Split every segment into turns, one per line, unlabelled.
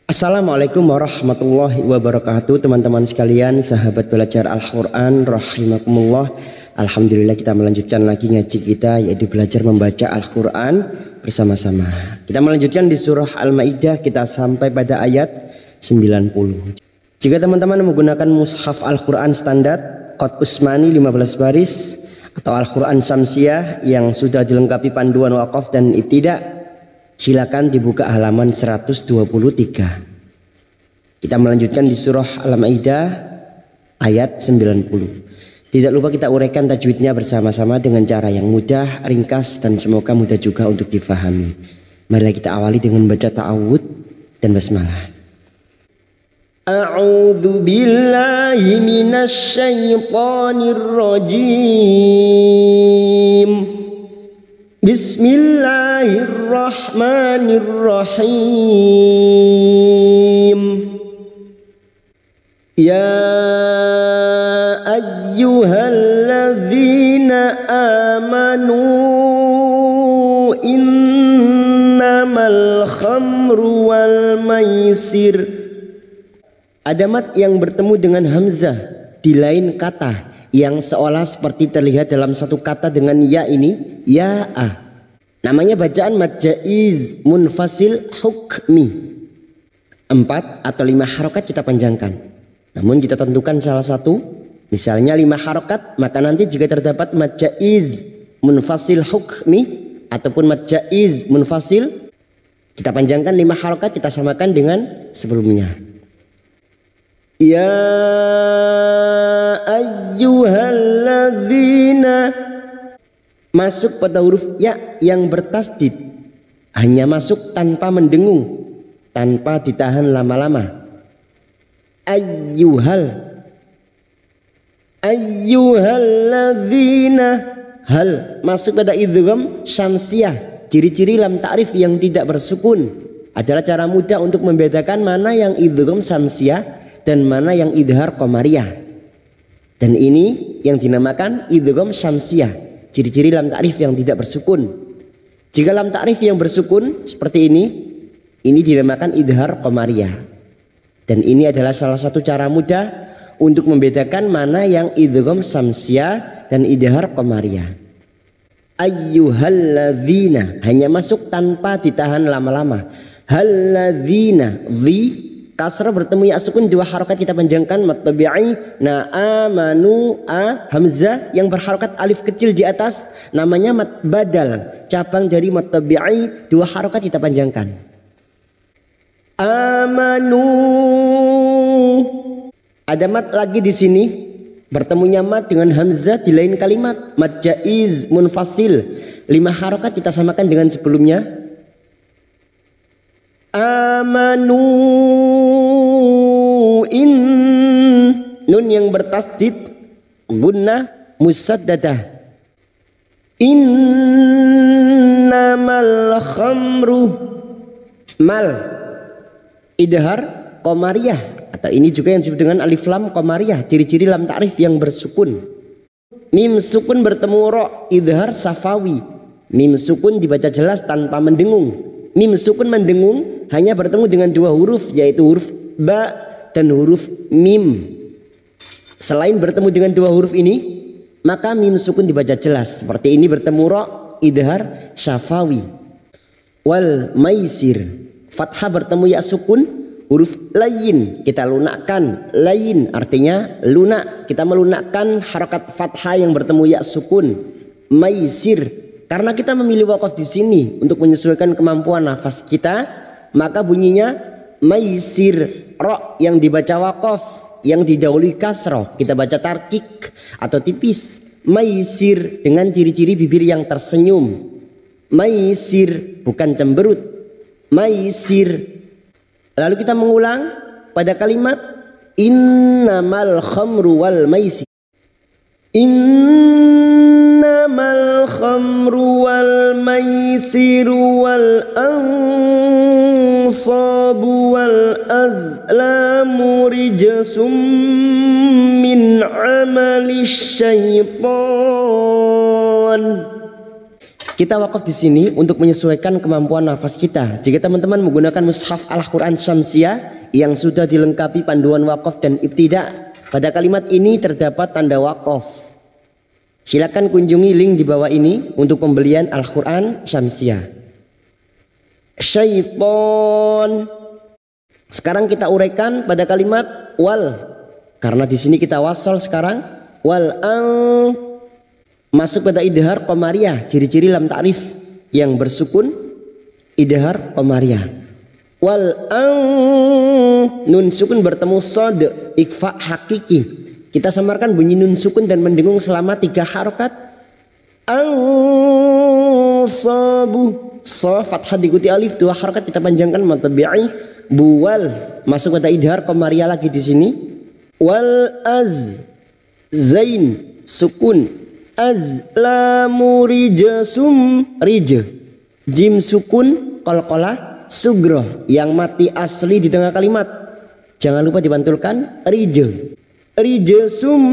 Assalamualaikum warahmatullahi wabarakatuh, teman-teman sekalian, sahabat belajar Al-Quran rahimakumullah. Alhamdulillah, kita melanjutkan lagi ngaji kita, yaitu belajar membaca Al-Quran bersama-sama. Kita melanjutkan di surah Al-Ma'idah, kita sampai pada ayat 90. Jika teman-teman menggunakan mushaf Al-Quran standar Qad Usmani 15 baris atau Al-Quran Samsiah yang sudah dilengkapi panduan waqaf dan ibtidah, silakan dibuka halaman 123. Kita melanjutkan di surah Al-Ma'idah ayat 90. Tidak lupa kita uraikan tajwidnya bersama-sama dengan cara yang mudah, ringkas, dan semoga mudah juga untuk difahami. Mari kita awali dengan baca ta'awud dan basmalah. A'udzu billahi minasy syaithanir rajim. Bismillahirrahmanirrahim. Ya ayyuhalladzina amanu innamal khamru wal maisir. Ada mat yang bertemu dengan hamzah di lain kata yang seolah seperti terlihat dalam satu kata dengan ya ini, ya'a. Namanya bacaan mad jaiz munfasil hukmi. 4 atau 5 harokat kita panjangkan. Namun kita tentukan salah satu. Misalnya 5 harokat, maka nanti jika terdapat mad jaiz munfasil hukmi ataupun mad jaiz munfasil, kita panjangkan 5 harokat, kita samakan dengan sebelumnya. Ya ayyuhalladzina, masuk pada huruf ya yang bertasdid, hanya masuk tanpa mendengung, tanpa ditahan lama-lama. Ayyuhalladzina, hal masuk pada idgham syamsiyah. Ciri-ciri lam ta'rif yang tidak bersukun adalah cara mudah untuk membedakan mana yang idgham syamsiyah dan mana yang idhar qamariyah. Dan ini yang dinamakan idgham syamsiyah, ciri-ciri lam ta'rif yang tidak bersukun. Jika lam ta'rif yang bersukun seperti ini dinamakan idhar qamariyah. Dan ini adalah salah satu cara mudah untuk membedakan mana yang idgham syamsiyah dan idhar qamariyah. Ayyuhalladzina, hanya masuk tanpa ditahan lama-lama. Halladzina, kasrah bertemu ya sukun 2 harokat kita panjangkan mad tabi'i. Na amanu a hamzah yang berharokat alif kecil di atas namanya mad badal, cabang dari mad tabi'i, 2 harokat kita panjangkan. Amanu, ada mad lagi di sini, bertemunya mad dengan hamzah di lain kalimat, mad jaiz munfasil, 5 harokat kita samakan dengan sebelumnya. Amanu in, nun yang bertasdid gunnah musaddadah. Innamal khamru, mal idhar qamariyah, atau ini juga yang disebut dengan alif lam qamariyah, ciri-ciri lam ta'rif yang bersukun. Mim sukun bertemu ro, idhar safawi. Mim sukun dibaca jelas tanpa mendengung. Mim sukun mendengung hanya bertemu dengan 2 huruf, yaitu huruf ba dan huruf mim. Selain bertemu dengan 2 huruf ini, maka mim sukun dibaca jelas. Seperti ini bertemu ro, idhar syafawi. Wal maisir, fathah bertemu ya sukun, huruf layin kita lunakkan. Layin artinya lunak, kita melunakkan harakat fathah yang bertemu ya sukun. Maisir, karena kita memilih waqaf di sini untuk menyesuaikan kemampuan nafas kita, maka bunyinya maisir. Ro yang dibaca waqaf, yang didahului kasroh, kita baca tarkik atau tipis. Maisir dengan ciri-ciri bibir yang tersenyum. Maisir bukan cemberut. Maisir. Lalu kita mengulang pada kalimat innamal khamru wal maisir. Innamal khamru wal maisiru wal ansabu wal azlamu rijsum min amali syaitan. Kita wakaf di sini untuk menyesuaikan kemampuan nafas kita. Jika teman-teman menggunakan mushaf Al-Quran Syamsiah yang sudah dilengkapi panduan wakaf dan ibtida, pada kalimat ini terdapat tanda wakaf. Silakan kunjungi link di bawah ini untuk pembelian Al-Quran Syamsiah. Syaiton. Sekarang kita uraikan pada kalimat wal. Karena di sini kita wasal sekarang. Wal masuk pada idhar qamariyah, ciri-ciri lam ta'rif yang bersukun idhar qamariyah. Wal nun sukun bertemu sod ikhfa hakiki. Kita samarkan bunyi nun sukun dan mendengung selama 3 harokat. Sabu so fathah diikuti alif, 2 harokat kita panjangkan matabi'i. Buwal masuk pada idhar qamariyah lagi di sini. Wal zain sukun. Azlamu rijasum rij. Jim sukun qalqalah sugro yang mati asli di tengah kalimat. Jangan lupa dipantulkan rij. Rijasum.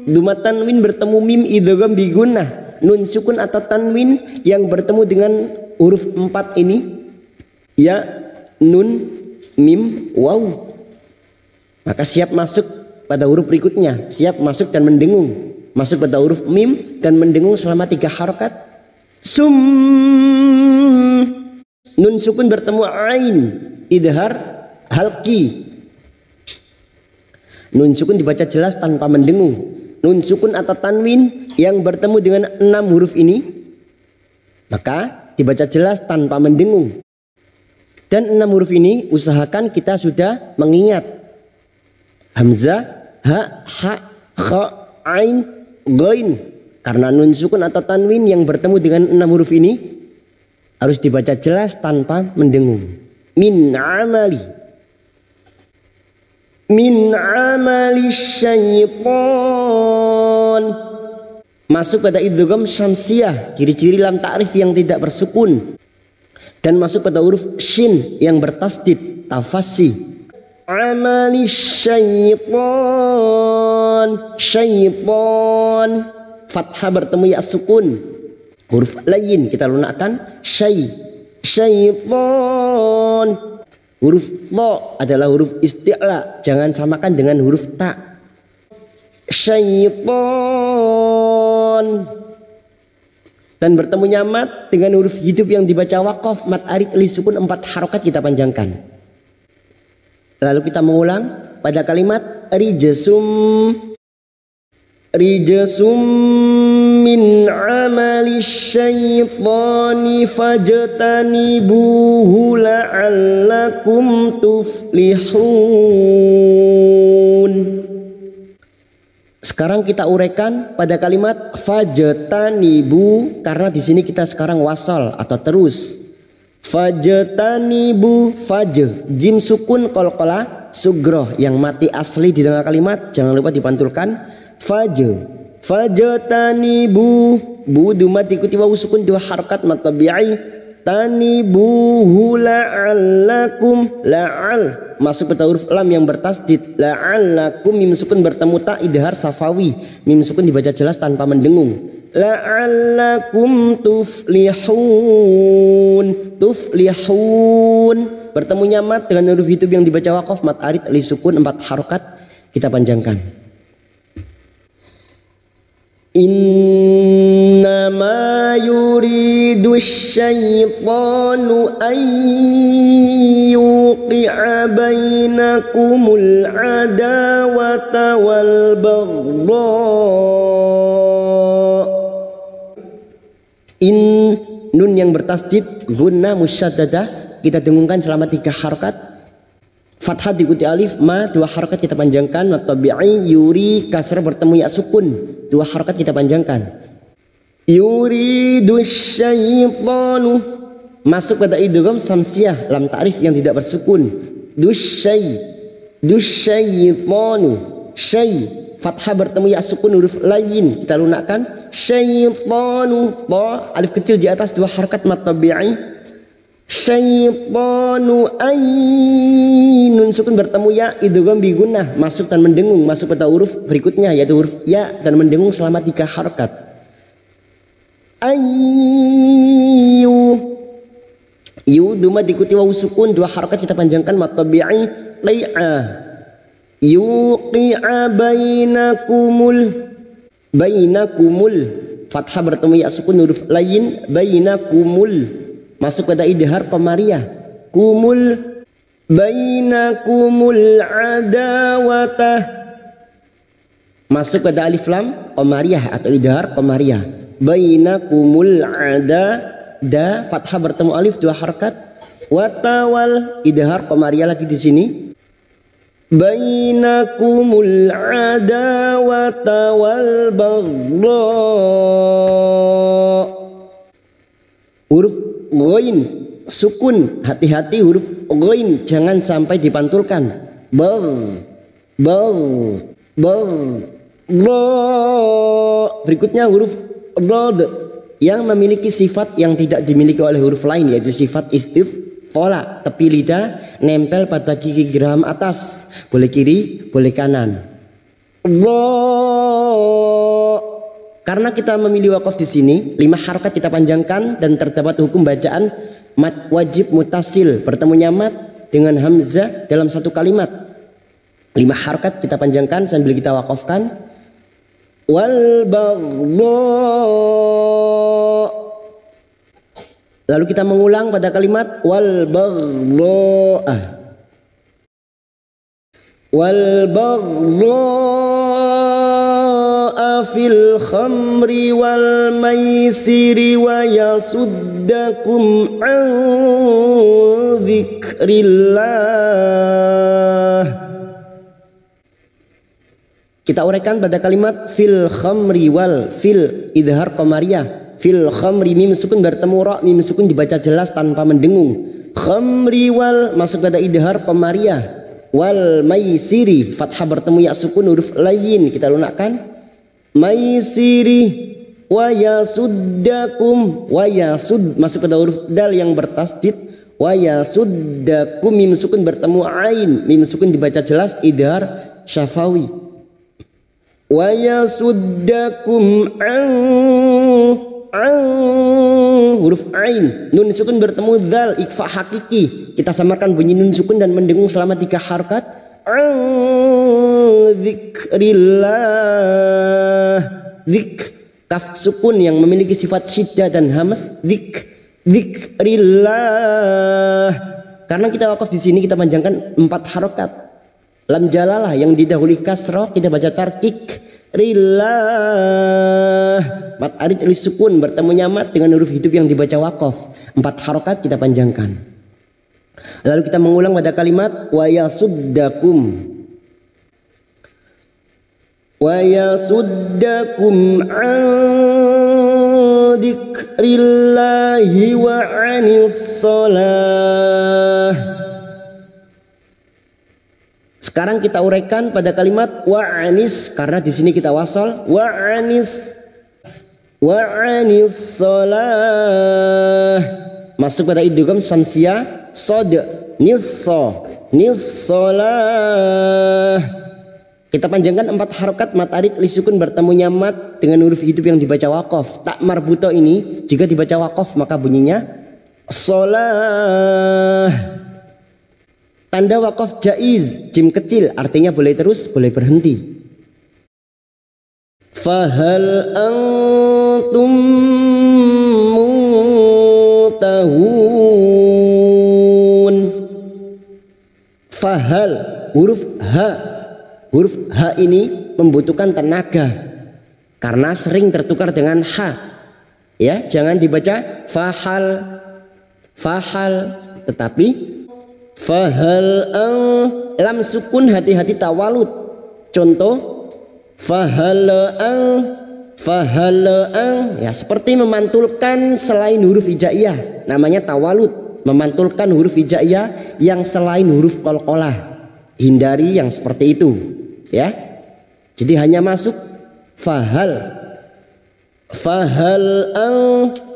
Duma tanwin bertemu mim idgham bi gunnah. Nun sukun atau tanwin yang bertemu dengan huruf 4 ini ya nun mim waw. Maka siap masuk pada huruf berikutnya, siap masuk dan mendengung. Masuk pada huruf mim dan mendengung selama 3 harokat. Sum. Nun sukun bertemu ain, idhar halki. Nun sukun dibaca jelas tanpa mendengung. Nun sukun atau tanwin yang bertemu dengan 6 huruf ini, maka dibaca jelas tanpa mendengung. Dan 6 huruf ini usahakan kita sudah mengingat. Hamzah, ha, kha, ain, ghain. Karena nun sukun atau tanwin yang bertemu dengan 6 huruf ini harus dibaca jelas tanpa mendengung. Min amali syaitan. Masuk pada idgham syamsiah, ciri-ciri lam ta'rif yang tidak bersukun. Dan masuk pada huruf shin yang bertasdid, tafassi. Amali syaitan. Fathah bertemu ya sukun, huruf lain kita lunakkan syaitan. Huruf tha adalah huruf isti'la, jangan samakan dengan huruf ta. Syaitan. Dan bertemunya mat dengan huruf hidup yang dibaca waqaf, mat arid li sukun 4 harokat kita panjangkan. Lalu kita mengulang pada kalimat rijasum min amali syaitani fajtanibuhu la'allakum tuflihun. Sekarang kita uraikan pada kalimat fajtanibu, karena di sini kita sekarang wasal atau terus. Fajtanibu, faj, jim sukun qalqalah sugro yang mati asli di tengah kalimat, jangan lupa dipantulkan fajtanibu. Bu duma diikuti wawu sukun 2 harokat matabi'i. Tanibuhu la'allakum, la'al masuk pada huruf lam yang bertasdid. La'allakum mim sukun bertemu ta idhar safawi, mim sukun dibaca jelas tanpa mendengung. La'allakum tuflihun. Tuflihun bertemunya mat dengan huruf hidup yang dibaca waqaf, mat arid li sukun 4 harokat kita panjangkan. Innama yuridu syaitanu an yuqi'a bainakumul adawata wal baghdha. Nun yang bertasdid gunnah musyaddadah kita dengungkan selama 3 harokat. Fathah diikuti alif, ma 2 harokat kita panjangkan. Matabi'i yuri kasrah bertemu ya sukun 2 harokat kita panjangkan. Yuridu syaitanu masuk pada idgham samsiah lam ta'rif yang tidak bersukun. Dusyaitanu syai, fathah bertemu ya sukun huruf lain kita lunakkan. Syaitanu ta alif kecil di atas 2 harokat matabi'i. Syaitanu nun sukun bertemu ya idgham bi gunnah masuk dan mendengung masuk pada huruf berikutnya yaitu huruf ya dan mendengung selama 3 harokat. Ayu. Yu duma diikuti waw sukun, 2 harakat kita panjangkan mat tabi'i qi'a. Yuqi'a bainakumul fathah bertemu ya sukun huruf lain bainakumul, masuk pada idhar qamariyah. Kumul bainakumul adawata, masuk pada alif lam qamariyah atau idhar qamariyah. Bainakumul da fathah bertemu alif 2 harakat. Watawal idhar qamariyah lagi di sini. Bainakumul adawata wal baghdha. Huruf ghain sukun, hati-hati huruf ghain jangan sampai dipantulkan. Berikutnya huruf dhad yang memiliki sifat yang tidak dimiliki oleh huruf lain, yaitu sifat istifala, tepi lidah nempel pada gigi geraham atas, boleh kiri boleh kanan. Karena kita memilih wakaf di sini, 5 harakat kita panjangkan dan terdapat hukum bacaan mat wajib mutasil, bertemunya mat dengan hamzah dalam satu kalimat. 5 harakat kita panjangkan sambil kita wakafkan. Wal baghdha. Lalu kita mengulang pada kalimat wal baghdha. Wal baghdha fil khamri wal maisiri wa yasuddakum an dzikrillah. Kita uraikan pada kalimat fil khamri wal, fil idhar qamariyah, fil khamri mim sukun bertemu ra, mim sukun dibaca jelas tanpa mendengung. Khamri wal masuk pada idhar qamariyah. Wal maisiri fathah bertemu ya sukun huruf lain kita lunakkan. Maisiri wa yasuddakum, wa yasud masuk pada huruf dal yang bertasdid. Wa yasuddakum mim sukun bertemu ain, mim sukun dibaca jelas idhar syafawi. Wa yasuddakum an huruf ain, nun sukun bertemu dzal ikfa hakiki, kita samarkan bunyi nun sukun dan mendengung selama 3 harakat. Dzikrillah, dik kaf sukun yang memiliki sifat syiddah dan hamas, dzikrillah. Karena kita wakaf di sini kita panjangkan 4 harakat. Lam jalalah yang didahului kasroh kita baca tarkik rillah. Mat arid lis sukun bertemu mat dengan huruf hidup yang dibaca wakaf. 4 harakat kita panjangkan. Lalu kita mengulang pada kalimat wa yasuddakum. Wa yasuddakum an dzikrillahi wa anis shalah. Sekarang kita uraikan pada kalimat wa anis, karena di sini kita wasal wa anis shalah, masuk pada idgham samsiyah sod nissalah. Kita panjangkan 4 harakat mat arid li sukun bertemunya mat dengan huruf hidup yang dibaca wakaf. Tak marbuto ini jika dibaca wakaf maka bunyinya shalah. Tanda wakaf jaiz, jim kecil, artinya boleh terus, boleh berhenti. Fahal antum muntahun. Fahal, huruf H ini membutuhkan tenaga karena sering tertukar dengan H. Ya, jangan dibaca fahal, tetapi fahal lam sukun, hati-hati tawalud. Contoh fahal ya, seperti memantulkan selain huruf hijaiyah, namanya tawalud, memantulkan huruf hijaiyah yang selain huruf qalqalah. Hindari yang seperti itu ya. Jadi hanya masuk fahal antum.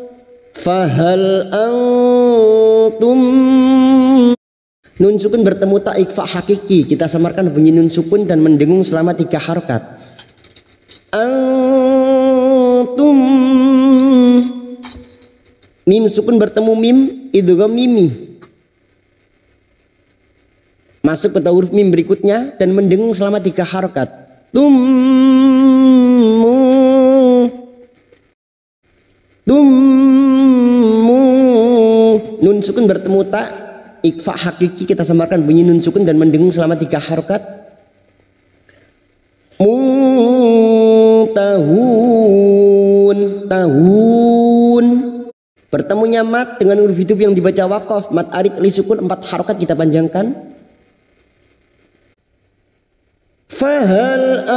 Nun sukun bertemu ta ikfa hakiki, kita samarkan bunyi nun sukun dan mendengung selama 3 harakat. Antum Mim sukun bertemu mim, idgham mimi. Masuk pada huruf mim berikutnya dan mendengung selama 3 harokat. Tummu. Tummu. Nun sukun bertemu ta, ikfa hakiki kita samarkan bunyi nun sukun dan mendengung selama 3 harokat. Tahun, tahun. Bertemunya mat dengan huruf hidup yang dibaca waqaf, mat arid li sukun 4 harokat kita panjangkan. Fahal